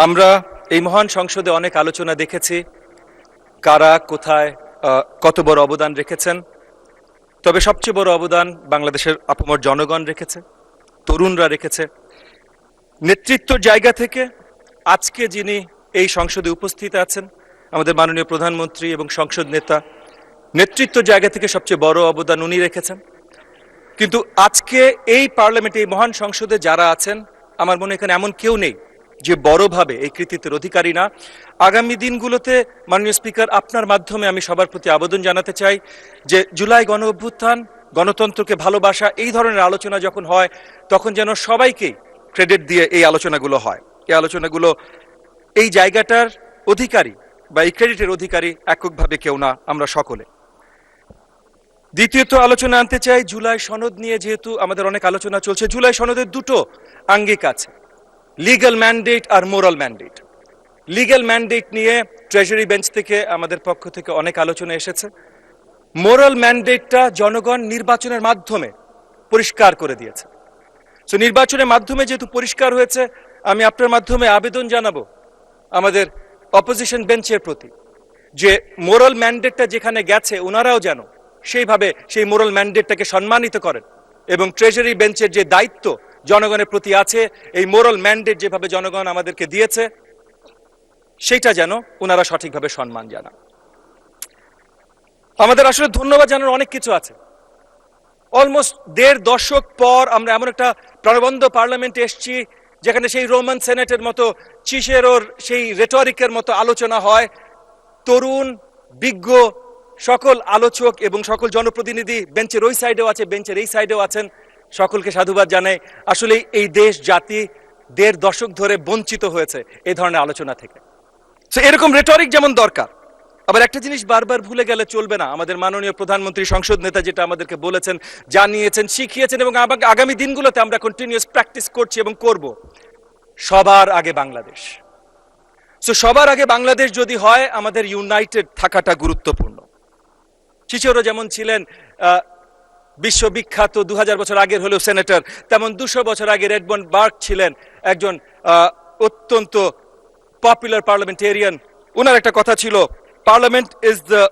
আমরা এই মহান সংসদে অনেক আলোচনা দেখেছি, কারা কোথায় কত বড় অবদান রেখেছেন। তবে সবচেয়ে বড় অবদান বাংলাদেশের আপামর জনগণ রেখেছে, তরুণরা রেখেছে। নেতৃত্বর জায়গা থেকে আজকে যিনি এই সংসদে উপস্থিত আছেন, আমাদের মাননীয় প্রধানমন্ত্রী এবং সংসদ নেতা, নেতৃত্ব জায়গা থেকে সবচেয়ে বড় অবদান উনি রেখেছেন। কিন্তু আজকে এই পার্লামেন্টে, এই মহান সংসদে যারা আছেন, আমার মনে এখানে এমন কেউ নেই যে বড়ভাবে এই কৃতিত্বের অধিকারী না। আগামী দিনগুলোতে মাননীয় স্পিকার, আপনার মাধ্যমে আমি সবার প্রতি আবেদন জানাতে চাই যে জুলাই গণ অভ্যুত্থান, গণতন্ত্রকে ভালোবাসা, এই ধরনের আলোচনা যখন হয় তখন যেন সবাইকেই ক্রেডিট দিয়ে এই আলোচনাগুলো হয়। এই আলোচনাগুলো এই জায়গাটার অধিকারী বা এই ক্রেডিটের অধিকারী এককভাবে কেউ না, আমরা সকলে। দ্বিতীয়ত আলোচনা আনতে চাই জুলাই সনদ নিয়ে। যেহেতু আমাদের অনেক আলোচনা চলছে, জুলাই সনদের দুটো আঙ্গিক আছে, লিগ্যাল ম্যান্ডেট আর মোরাল ম্যান্ডেট। লিগ্যাল ম্যান্ডেট নিয়ে ট্রেজারি বেঞ্চ থেকে আমাদের পক্ষ থেকে অনেক আলোচনা এসেছে। মোরাল ম্যান্ডেটটা জনগণ নির্বাচনের মাধ্যমে পরিষ্কার করে দিয়েছে। সো নির্বাচনের মাধ্যমে যেহেতু পরিষ্কার হয়েছে, আমি আপনার মাধ্যমে আবেদন জানাবো আমাদের অপোজিশন বেঞ্চের প্রতি যে মোরাল ম্যান্ডেটটা যেখানে গেছে ওনারাও যেন সেইভাবে সেই মোরাল ম্যান্ডেটটাকে সম্মানিত করেন এবং ট্রেজারি বেঞ্চের যে দায়িত্ব জনগণের প্রতি আছে, এই মোরাল ম্যান্ডেট যেভাবে জনগণ আমাদেরকে দিয়েছে সেইটা যেন ওনারা সঠিকভাবে সম্মান জানান। আমাদের আসলে ধন্যবাদ জানানোর অনেক কিছু আছে। অলমোস্ট 1.5 দশক পর আমরা এমন একটা প্রাণবন্ত পার্লামেন্টে এসেছি যেখানে সেই রোমান সেনেটের মতো, চিসেরোর সেই রেটরিকের মতো আলোচনা হয়। তরুণ, বিজ্ঞ সকল আলোচক এবং সকল জনপ্রতিনিধি বেঞ্চের ওই সাইডেও আছে, বেঞ্চের এই সাইডেও আছেন। সকলকে সাধুবাদ জানাই। আসলে এই দেশ জাতি 1.5 দশক ধরে বঞ্চিত হয়েছে এই ধরনের আলোচনা থেকে। তো এরকম রেটরিক যেমন দরকার, আবার একটা জিনিস বারবার ভুলে গেলে চলবে না। আমাদের মাননীয় প্রধানমন্ত্রী, সংসদ নেতা যেটা আমাদেরকে বলেছেন, জানিয়েছেন, শিখিয়েছেন এবং আগামী দিনগুলোতে আমরা কন্টিনিউয়াস প্র্যাকটিস করছি এবং করব, সবার আগে বাংলাদেশ। সো সবার আগে বাংলাদেশ যদি হয়, আমাদের ইউনাইটেড থাকাটা গুরুত্বপূর্ণ। চিচেরো যেমন ছিলেন বিশ্ববিখ্যাত 2000 বছর আগের হলেও সেনেটর, তেমন 200 বছর আগে রেডমন্ড বার্গ ছিলেন একজন অত্যন্ত পপুলার পার্লামেন্টেরিয়ান। ওনার একটা কথা ছিল, parliament is the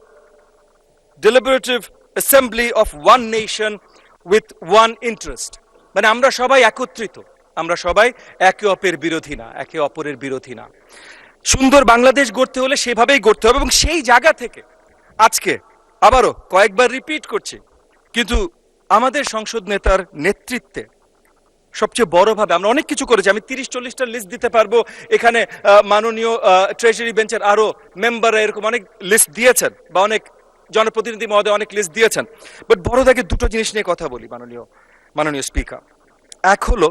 deliberative assembly of one nation with one interest. মানে আমরা সবাই একত্রিত, আমরা সবাই একে অপরের বিরোধী না, একে অপরের বিরোধী না। সুন্দর বাংলাদেশ গড়তে হলে সেভাবেই গড়তে হবে এবং সেই জায়গা থেকে আজকে আবারও কয়েকবার রিপিট করছি, কিন্তু আমাদের সংসদ নেতার নেতৃত্বে সবচেয়ে বড়ভাবে আমরা অনেক কিছু করেছি। আমি 30-40টা লিস্ট দিতে পারবো। এখানে মাননীয় ট্রেজারি বেঞ্চের আরো মেম্বাররা এরকম অনেক লিস্ট দিয়েছেন বা অনেক জনপ্রতিনিধি মহোদয় অনেক লিস্ট দিয়েছেন। বাট বড় দাগে দুটো জিনিস নিয়ে কথা বলি মাননীয় স্পিকার। এক হলো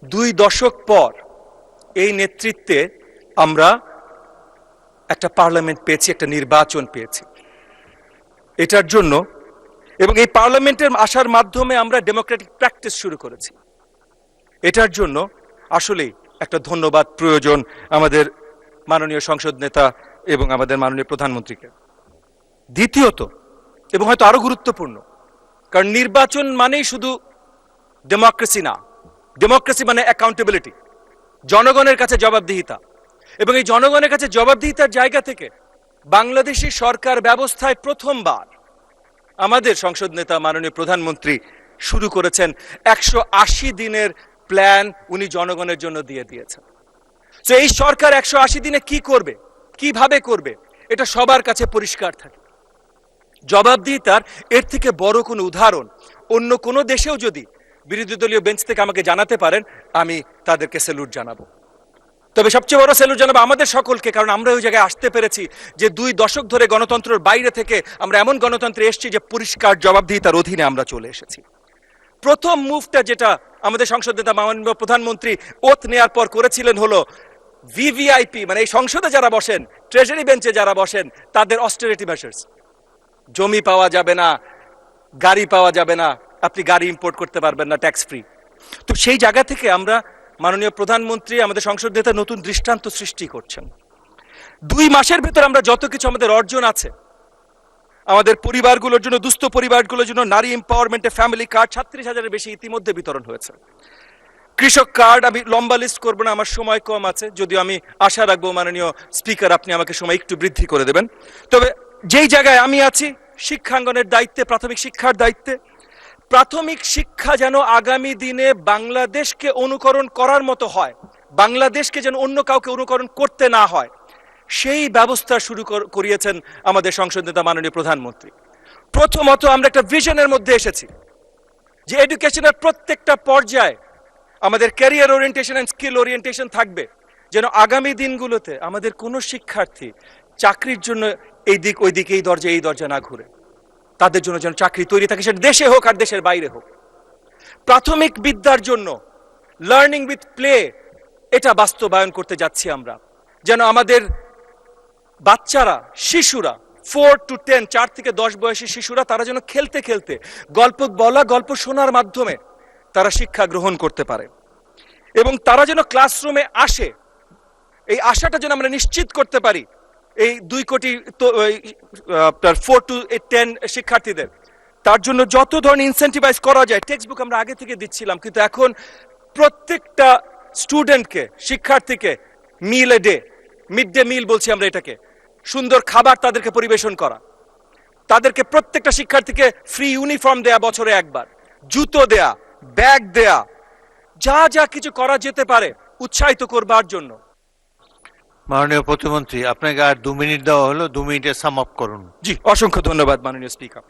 2 দশক পর এই নেতৃত্বে আমরা একটা পার্লামেন্ট পেয়েছি, একটা নির্বাচন পেয়েছি। এটার জন্য এবং এই পার্লামেন্টের আসার মাধ্যমে আমরা ডেমোক্রেটিক প্র্যাকটিস শুরু করেছি। এটার জন্য আসলেই একটা ধন্যবাদ প্রয়োজন আমাদের মাননীয় সংসদ নেতা এবং আমাদের মাননীয় প্রধানমন্ত্রীকে। দ্বিতীয়ত, এবং হয়তো আরো গুরুত্বপূর্ণ, কারণ নির্বাচন মানেই শুধু ডেমোক্রেসি না, ডেমোক্রেসি মানে অ্যাকাউন্টেবিলিটি, জনগণের কাছে জবাবদিহিতা। এবং এই জনগণের কাছে জবাবদিহিতার জায়গা থেকে বাংলাদেশি সরকার ব্যবস্থায় প্রথমবার আমাদের সংসদ নেতা মাননীয় প্রধানমন্ত্রী শুরু করেছেন 180 দিনের প্ল্যান, উনি জনগণের জন্য দিয়ে দিয়েছেন। তো এই সরকার 180 দিনে কি করবে, কিভাবে করবে, এটা সবার কাছে পরিষ্কার থাকে। জবাবদিহিতার এর থেকে বড় কোনো উদাহরণ অন্য কোনো দেশেও যদি বিরোধী দলীয় বেঞ্চ থেকে আমাকে জানাতে পারেন, আমি তাদেরকে স্যালুট জানাবো। তবে সবচেয়ে বড় স্যালুট জানাবো আমাদের সকলকে, কারণ আমরা ওই জায়গায় আসতে পেরেছি যে 2 দশক ধরে গণতন্ত্রের বাইরে থেকে আমরা এমন গণতন্ত্রে এসেছি যে পরিষ্কার জবাবদিহিতার অধীনে আমরা চলে এসেছি। প্রথম মুভটা যেটা আমাদের সংসদ নেতা মাননীয় প্রধানমন্ত্রী ওথ নেওয়ার পর করেছিলেন হলো ভিভিআইপি, মানে এই সংসদে যারা বসেন, ট্রেজারি বেঞ্চে যারা বসেন, তাদের অস্টেরিটি মেজার্স। জমি পাওয়া যাবে না, গাড়ি পাওয়া যাবে না, আপনি গাড়ি ইম্পোর্ট করতে পারবেন না ট্যাক্স ফ্রি। তো সেই জায়গা থেকে আমরা মাননীয় প্রধানমন্ত্রী, আমাদের সংসদ নেতা নতুন দৃষ্টান্ত সৃষ্টি করছেন। 2 মাসের ভেতর আমরা যত কিছু আমাদের অর্জন আছে, আমাদের পরিবারগুলোর জন্য, দুস্থ পরিবারগুলোর জন্য নারী এম্পাওয়ারমেন্টে ফ্যামিলি কার্ড 36,000-এর বেশি ইতিমধ্যে বিতরণ হয়েছে। কৃষক কার্ড, আমি লম্বা লিস্ট করবো না, আমার সময় কম আছে, যদিও আমি আশা রাখবো মাননীয় স্পিকার আপনি আমাকে সময় একটু বৃদ্ধি করে দেবেন। তবে যেই জায়গায় আমি আছি, শিক্ষাঙ্গনের দায়িত্বে, প্রাথমিক শিক্ষার দায়িত্বে, প্রাথমিক শিক্ষা যেন আগামী দিনে বাংলাদেশকে অনুকরণ করার মতো হয়, বাংলাদেশকে যেন অন্য কাউকে অনুকরণ করতে না হয়, সেই ব্যবস্থা শুরু করিয়েছেন আমাদের সংসদ নেতা মাননীয় প্রধানমন্ত্রী। প্রথমত আমরা একটা ভিশনের মধ্যে এসেছি যে এডুকেশনের প্রত্যেকটা পর্যায়ে আমাদের career orientation and skill orientation থাকবে, যেন আগামী দিনগুলোতে আমাদের কোনো শিক্ষার্থী চাকরির জন্য এই দিক ওই দিক, এই দরজা না ঘুরে, তাদের জন্য যেন চাকরি তৈরি থাকে, সেটা দেশে হোক আর দেশের বাইরে হোক। প্রাথমিক বিদ্যার জন্য লার্নিং উইথ প্লে, এটা বাস্তবায়ন করতে যাচ্ছি আমরা, যেন আমাদের বাচ্চারা, শিশুরা 4 to 10, 4 থেকে 10 বয়সী শিশুরা, তারা যেন খেলতে খেলতে, গল্প বলা, গল্প শোনার মাধ্যমে তারা শিক্ষা গ্রহণ করতে পারে, এবং তারা যেন ক্লাসরুমে আসে, এই আশাটা যেন আমরা নিশ্চিত করতে পারি এই 2 কোটি 4 to 10 শিক্ষার্থীদের। তার জন্য যত ধরনের ইনসেন্টিভাইজ করা যায়, টেক্সট বুক আমরা আগে থেকে দিচ্ছিলাম, কিন্তু এখন প্রত্যেকটা স্টুডেন্টকে, শিক্ষার্থীকে meal a day, mid day meal বলছি আমরা এটাকে, সুন্দর খাবার তাদেরকে পরিবেশন করা, তাদেরকে প্রত্যেকটা শিক্ষার্থীকে ফ্রি ইউনিফর্ম দেয়া, বছরে একবার জুতো দেয়া, ব্যাগ দেয়া, যা যা কিছু করা যেতে পারে উৎসাহিত করবার জন্য। মাননীয় প্রতিমন্ত্রী, আপনাকে আর 2 মিনিট দেওয়া হলো, 2 মিনিটে সাম আপ করুন। জি, অসংখ্য ধন্যবাদ মাননীয় স্পিকার।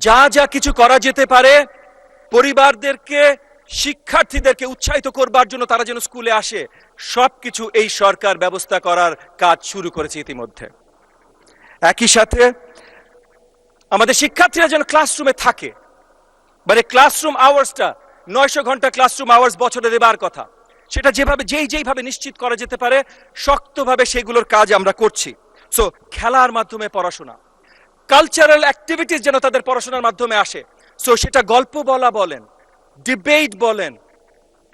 যা যা কিছু করা যেতে পারে পরিবারদেরকে, শিক্ষার্থীদেরকে উৎসাহিত করবার জন্য, তারা যেন স্কুলে আসে, সবকিছু এই সরকার ব্যবস্থা করার কাজ শুরু করেছে ইতিমধ্যে। একই সাথে আমাদের শিক্ষার্থীরা যেন ক্লাসরুমে থাকে, মানে ক্লাসরুম আওয়ার্সটা 900 ঘন্টা ক্লাসরুম আওয়ার্স বছরে দেবার কথা, সেটা যেইভাবে নিশ্চিত করা যেতে পারে শক্তভাবে সেগুলোর কাজ আমরা করছি। সো খেলার মাধ্যমে পড়াশোনা, কালচারাল অ্যাক্টিভিটিস যেন তাদের পড়াশোনার মাধ্যমে আসে। সো সেটা গল্প বলা বলেন, ডিবেট বলেন,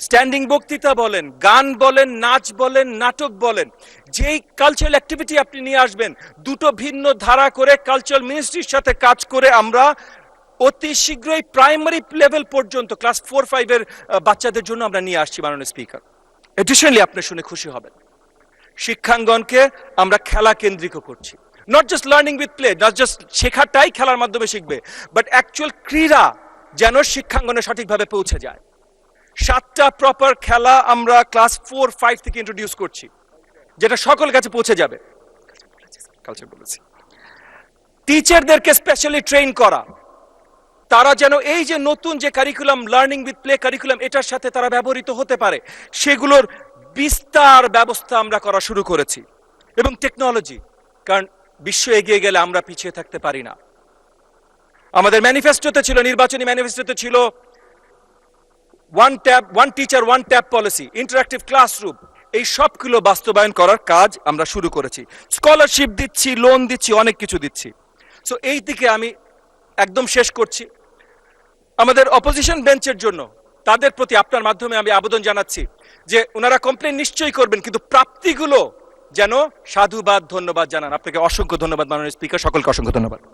স্ট্যান্ডিং বক্তৃতা বলেন, গান বলেন, নাচ বলেন, নাটক বলেন, যেই কালচারাল অ্যাক্টিভিটি আপনি নিয়ে আসবেন, দুটো ভিন্ন ধারা করে কালচারাল মিনিস্ট্রির সাথে কাজ করে আমরা অতি শীঘ্রই প্রাইমারি লেভেল পর্যন্ত ক্লাস 4-5 এর বাচ্চাদের জন্য আমরা নিয়ে আসছি মাননীয় স্পিকার। এডিশনালি আপনি শুনে খুশি হবেন, শিক্ষাঙ্গনকে আমরা খেলা কেন্দ্রিক করছি, not just learning with play, not just শেখাটাই খেলার মাধ্যমে শিখবে, বাট অ্যাকচুয়াল ক্রীড়া যেন শিক্ষাঙ্গনে সঠিকভাবে পৌঁছে যায়। 7টা প্রপার খেলা আমরা ক্লাস 4-5 থেকে ইন্ট্রোডিউস করছি, যেটা সকল কাছে পৌঁছে যাবে। কালচার বলেছি, টিচারদেরকে স্পেশালি ট্রেন করা, তারা যেন এই যে নতুন যে curriculum, learning with play curriculum, এটার সাথে তারা ব্যবহৃত হতে পারে, সেগুলোর বিস্তার ব্যবস্থা আমরা করা শুরু করেছি। এবং টেকনোলজি, কারণ বিশ্ব এগিয়ে গেলে আমরা পিছিয়ে থাকতে পারি না। আমাদের ম্যানিফেস্টোতে ছিল, নির্বাচনী ম্যানিফেস্টোতে ছিল one teacher one tab policy, interactive classroom, এই সবগুলো বাস্তবায়ন করার কাজ আমরা শুরু করেছি। স্কলারশিপ দিচ্ছি, লোন দিচ্ছি, অনেক কিছু দিচ্ছি। সো এই দিকে আমি একদম শেষ করছি। আমাদের অপোজিশন বেঞ্চের জন্য, তাদের প্রতি আপনার মাধ্যমে আমি আবেদন জানাচ্ছি যে ওনারা কমপ্লেন নিশ্চয়ই করবেন, কিন্তু প্রাপ্তিগুলো যেন সাধুবাদ, ধন্যবাদ জানান। আপনাকে অসংখ্য ধন্যবাদ মাননীয় স্পিকার, সকলকে অসংখ্য ধন্যবাদ।